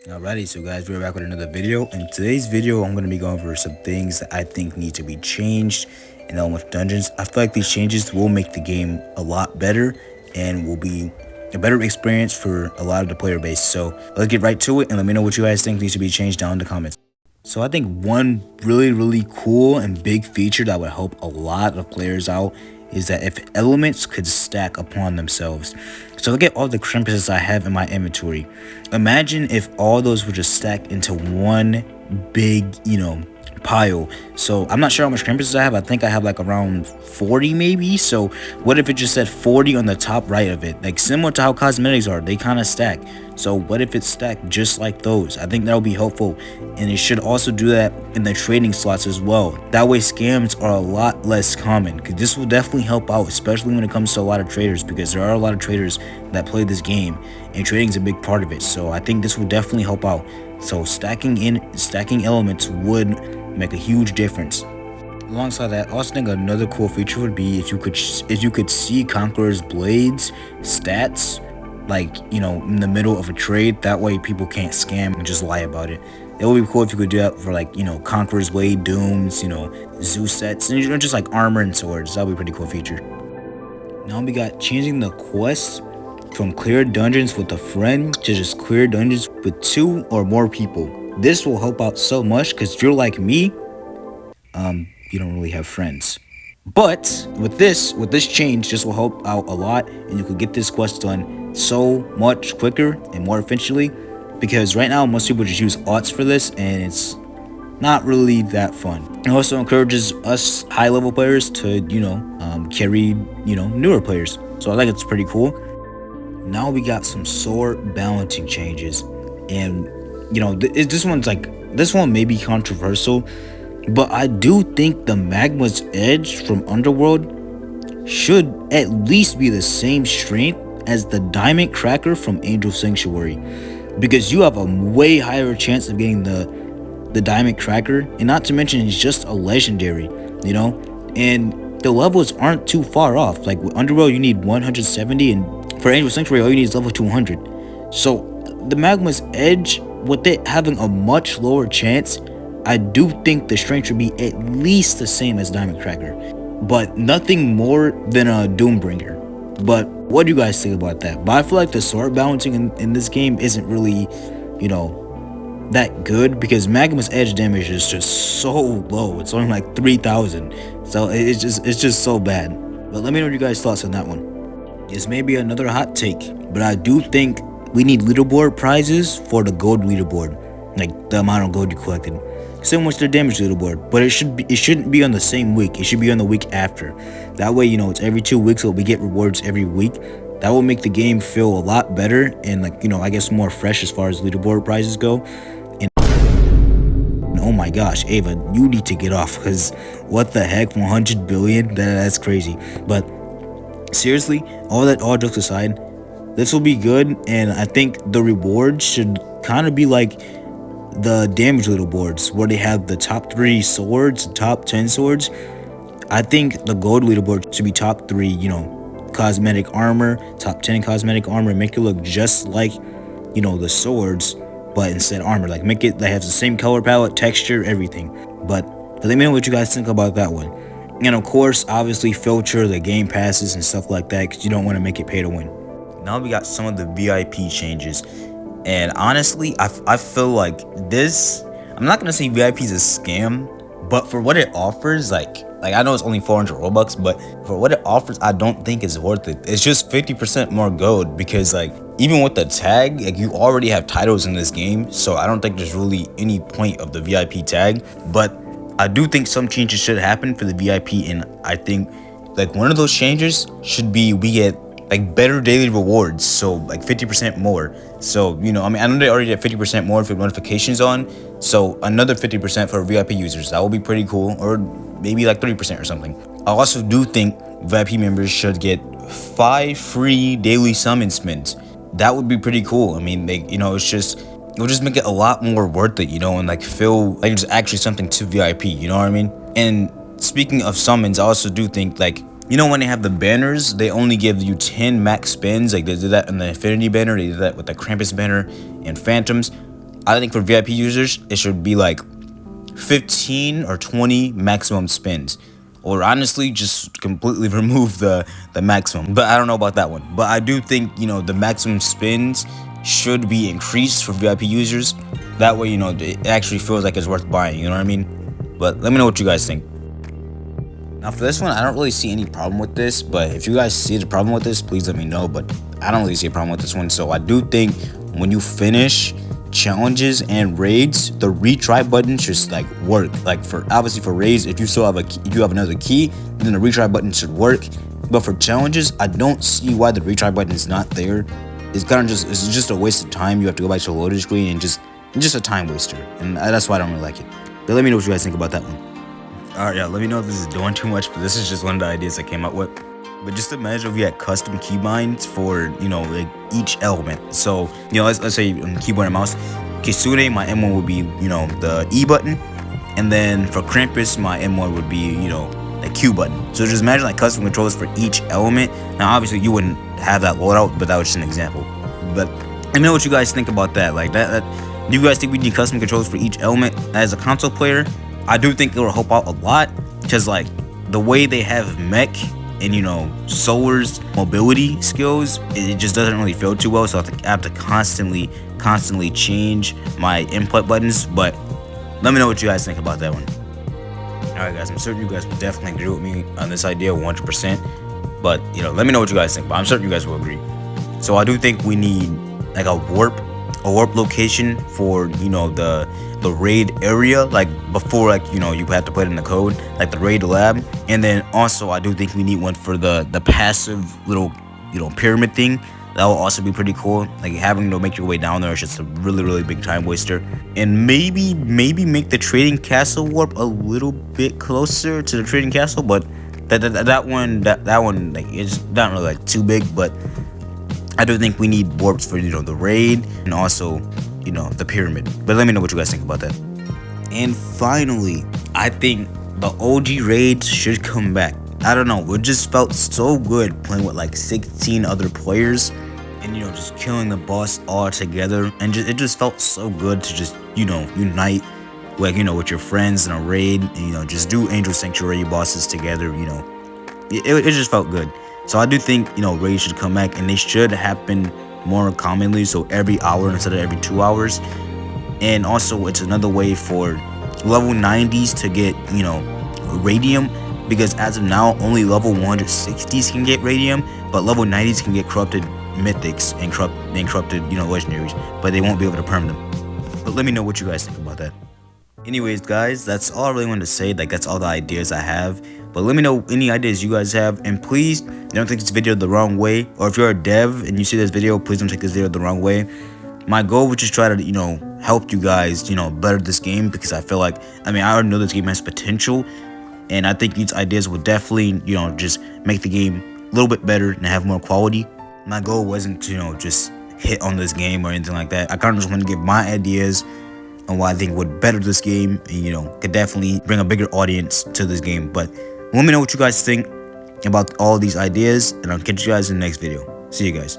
Alrighty, so guys, we're back with another video. In today's video, I'm going to be going over some things that I think need to be changed in Element Dungeons. I feel like these changes will make the game a lot better and will be a better experience for a lot of the player base. So let's get right to it and let me know what you guys think needs to be changed down in the comments. So I think one really cool and big feature that would help a lot of players out is that if elements could stack upon themselves. So look at all the Crimpuses I have in my inventory. Imagine if all those were just stacked into one big, pile. So I'm not sure how much Crimpuses I have. I think I have like around 40 maybe. So what if it just said 40 on the top right of it? Like similar to how cosmetics are, they kind of stack. So what if it's stacked just like those? I think that'll be helpful, and it should also do that in the trading slots as well. That way scams are a lot less common, because this will definitely help out, especially when it comes to a lot of traders, because there are a lot of traders that play this game and trading is a big part of it. So I think this will definitely help out. So stacking elements would make a huge difference. Alongside that, I also think another cool feature would be if you could see Conquerors Blades stats, like, in the middle of a trade. That way people can't scam and just lie about it. It would be cool if you could do that for, like, Conqueror's Blade, Dooms, Zeus sets, and just like armor and swords. That would be a pretty cool feature. Now we got changing the quest from clear dungeons with a friend to just clear dungeons with 2 or more people. This will help out so much, because if you're like me, you don't really have friends. But with this change, this will help out a lot, and you could get this quest done so much quicker and more efficiently, because right now most people just use aughts for this and it's not really that fun. It also encourages us high level players to carry newer players, so I think it's pretty cool. Now we got some sword balancing changes, and this one may be controversial, but I do think the Magma's Edge from Underworld should at least be the same strength as the Diamond Cracker from Angel Sanctuary, because you have a way higher chance of getting the Diamond Cracker, and not to mention it's just a legendary, and the levels aren't too far off. Like with Underworld you need 170, and for Angel Sanctuary all you need is level 200. So the Magma's Edge, with it having a much lower chance, I do think the strength should be at least the same as Diamond Cracker, but nothing more than a Doombringer. But what do you guys think about that? But I feel like the sword balancing in this game isn't really, that good, because Magma's Edge damage is just so low. It's only like 3,000, so it's just so bad. But let me know your guys' thoughts on that one. This may be another hot take, but I do think we need leaderboard prizes for the gold leaderboard, like the amount of gold you collected, similar to the damage leaderboard. But it shouldn't be on the same week. It should be on the week after. That way, it's every 2 weeks, so we get rewards every week. That will make the game feel a lot better and, I guess more fresh as far as leaderboard prizes go. And oh my gosh, Ava, you need to get off, because what the heck, 100 billion? That's crazy. But seriously, all jokes aside, this will be good, and I think the rewards should kind of be like the damage leaderboards, where they have the top 3 swords, top 10 swords. I think the gold leaderboard should be top 3, cosmetic armor, top 10 cosmetic armor, make it look just like, the swords, but instead armor. Like make it that has the same color palette, texture, everything. But let me know what you guys think about that one. And of course, obviously filter the game passes and stuff like that, because you don't want to make it pay to win. Now we got some of the VIP changes. And honestly, I feel like this, I'm not gonna say VIP is a scam, but for what it offers, like I know it's only 400 Robux, but for what it offers, I don't think it's worth it. It's just 50% more gold, because even with the tag, you already have titles in this game, so I don't think there's really any point of the VIP tag. But I do think some changes should happen for the VIP, and I think one of those changes should be we get better daily rewards, so 50% more. So I know they already get 50% more for notifications on, so another 50% for VIP users. That will be pretty cool, or maybe 30% or something. I also do think VIP members should get 5 free daily summon spins. That would be pretty cool. I mean, it'll just make it a lot more worth it, and feel like it's actually something to VIP, you know what I mean? And speaking of summons, I also do think when they have the banners, they only give you 10 max spins. They did that in the Infinity banner, they did that with the Krampus banner and Phantoms. I think for VIP users, it should be like 15 or 20 maximum spins. Or honestly, just completely remove the maximum. But I don't know about that one. But I do think, the maximum spins should be increased for VIP users. That way, it actually feels like it's worth buying, you know what I mean? But let me know what you guys think. Now for this one, I don't really see any problem with this, but if you guys see the problem with this, please let me know. But I don't really see a problem with this one. So I do think when you finish challenges and raids, the retry button should like work. Like obviously for raids, if you still have if you have another key, then the retry button should work. But for challenges, I don't see why the retry button is not there. It's just a waste of time. You have to go back to the loading screen and just a time waster, and that's why I don't really like it. But let me know what you guys think about that one. Alright, yeah, let me know if this is doing too much, but this is just one of the ideas I came up with. But just imagine if we had custom keybinds for, like each element. So, let's say on keyboard and mouse, Kisune, my M1 would be, the E button. And then for Krampus, my M1 would be, the Q button. So just imagine like custom controllers for each element. Now, obviously, you wouldn't have that loadout, but that was just an example. But let me know what you guys think about that. Like that do you guys think we need custom controllers for each element? As a console player, I do think it will help out a lot, because like the way they have mech and Solar's mobility skills, it just doesn't really feel too well. So I have to constantly change my input buttons. But let me know what you guys think about that one. Alright guys, I'm certain you guys will definitely agree with me on this idea 100%. But let me know what you guys think. But I'm certain you guys will agree. So I do think we need like a warp location for the raid area, like before you have to put in the code, like the raid lab. And then also I do think we need one for the passive little pyramid thing. That will also be pretty cool. Like having to make your way down there is just a really big time waster. And maybe make the trading castle warp a little bit closer to the trading castle, but that one like it's not really like too big. But I do think we need warps for the raid and also the pyramid. But let me know what you guys think about that. And finally, I think the OG raids should come back. I don't know, it just felt so good playing with like 16 other players and just killing the boss all together. And it just felt so good to just unite like with your friends in a raid and just do Angel Sanctuary bosses together. It just felt good. So I do think raids should come back, and they should happen more commonly, so every hour instead of every 2 hours. And also it's another way for level 90s to get radium, because as of now only level 160s can get radium, but level 90s can get corrupted mythics and corrupted legendaries, but they won't be able to perm them. But let me know what you guys think about that. Anyways guys, that's all I really wanted to say. Like that's all the ideas I have. But let me know any ideas you guys have, and please don't take this video the wrong way. Or if you're a dev and you see this video, please don't take this video the wrong way. My goal was just try to help you guys better this game, because I feel like I already know this game has potential, and I think these ideas will definitely just make the game a little bit better and have more quality. My goal wasn't to just hit on this game or anything like that. I kind of just want to give my ideas on what I think would better this game and could definitely bring a bigger audience to this game. But let me know what you guys think about all these ideas, and I'll catch you guys in the next video. See you guys.